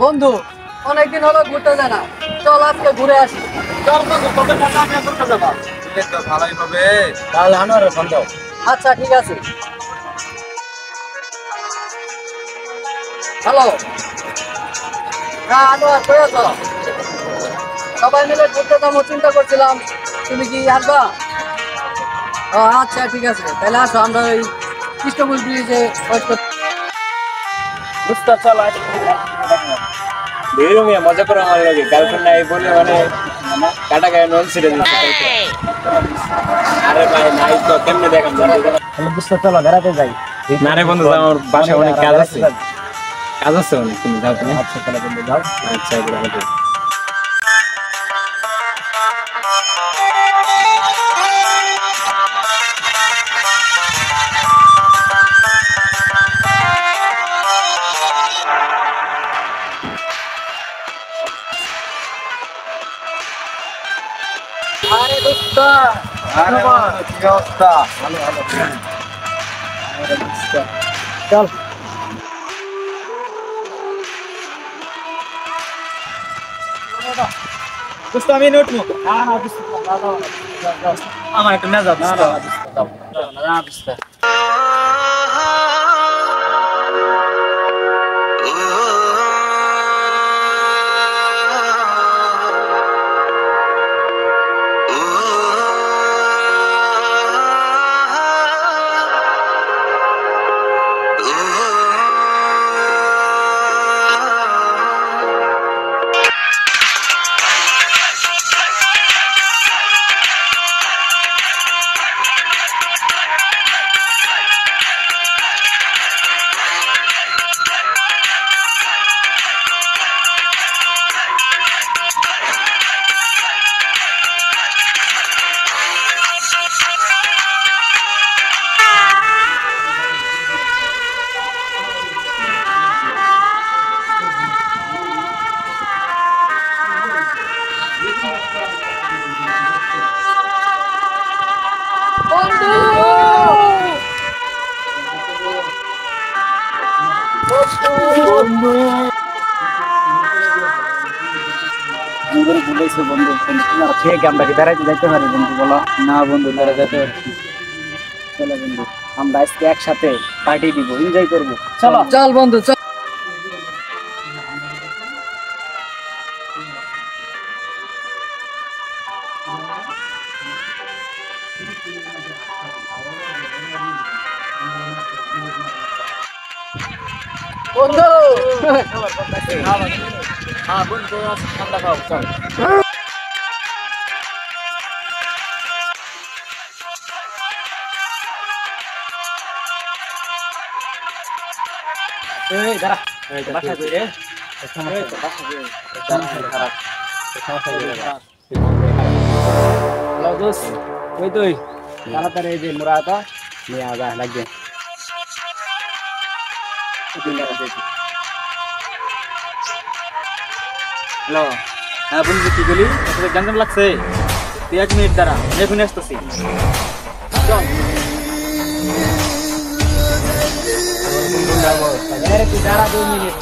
বন্ধু অনেকদিন হলো ঘুরতে যায় না, চল আজকে ঘুরে আসি। চল বন্ধু, তোদের সাথে আমি করতে যাবো। তো ভালোই হবে, তাহলে আনোয়ারের ফোন দাও। আচ্ছা ঠিক আছে। হ্যালো, হ্যাঁ আনোয়ার কই আছো? সবাই মিলে ঘুরতে যাবো চিন্তা করছিলাম, তুমি কি আসবা? ও আচ্ছা ঠিক আছে, তাহলে আসো, আমরা ওই কৃষ্ণপুর ব্রিজে ওয়েট করছি। বুঝতে চল বেরো মিয়া, মজা করে আমার লাগে গার্লফ্রেন্ড নাই বলে মানে কাটা গায়ে নন ছিঁড়ে দিচ্ছে। আরে ভাই নাই তো কেমনে দেখাম জানি। বুঝতে চলো বেড়াতে যাই। না রে বন্ধু, আমার বাসায় অনেক কাজ আছে, কাজ আছে অনেক। তুমি যাও, তুমি। আচ্ছা তাহলে বন্ধু যাও। আচ্ছা আরে দোস্ত, কি অবস্থা? ভালো ভালো। চল দোস্ত আমি নোটবো। আমার একটা মেজাজ বন্ধু, বন্ধু বন্ধু ঠিক আমরা কি বেড়াইতে যাইতে পারি বন্ধু, বলো? না বন্ধু, বেড়া যেতে পারছি। চলো বন্ধু, আমরা আজকে একসাথে পার্টি দিব, এনজয় করবো। চলো চল বন্ধু চল। বন্ধু হ্যাঁ বন্ধু, ঠান্ডা খাও, চল। এই দাঁড়া, বাসা কই রে? হ্যালো দোস্ত, কই তুই? তাড়াতাড়ি এই যে মুরাদা নিয়ে আজা লাগবে। হ্যালো, হ্যাঁ বন্ধু, কি বলি? তোদের গঞ্জাম লাগছে, তুই 1 মিনিট দাঁড়া, এখনই আসতেছি। চল। তুই দাঁড়া 2 মিনিট।